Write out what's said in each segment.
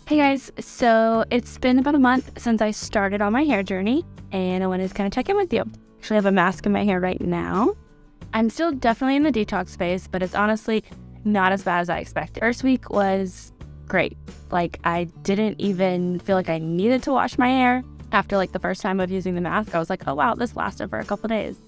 Hey guys, so it's been about a month since I started on my hair journey, and I wanted to kind of check in with you. Actually, I have a mask in my hair right now. I'm still definitely in the detox phase, but it's honestly not as bad as I expected. First week was great. Like, I didn't even feel like I needed to wash my hair. After like the first time of using the mask, I was like, oh wow, this lasted for a couple days.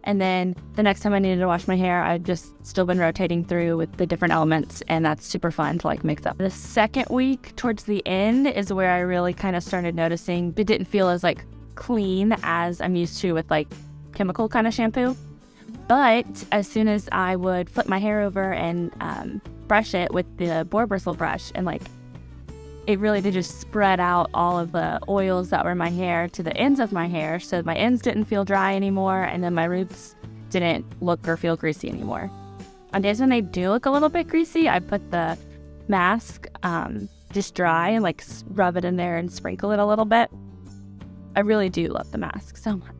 And then the next time I needed to wash my hair, I've just still been rotating through with the different elements, and that's super fun to like mix up. The second week towards the end is where I really kind of started noticing it didn't feel as like clean as I'm used to with like chemical kind of shampoo. But as soon as I would flip my hair over and brush it with the boar bristle brush, and like it really did just spread out all of the oils that were in my hair to the ends of my hair, so my ends didn't feel dry anymore, and then my roots didn't look or feel greasy anymore. On days when they do look a little bit greasy, I put the mask just dry and like rub it in there and sprinkle it a little bit. I really do love the mask so much.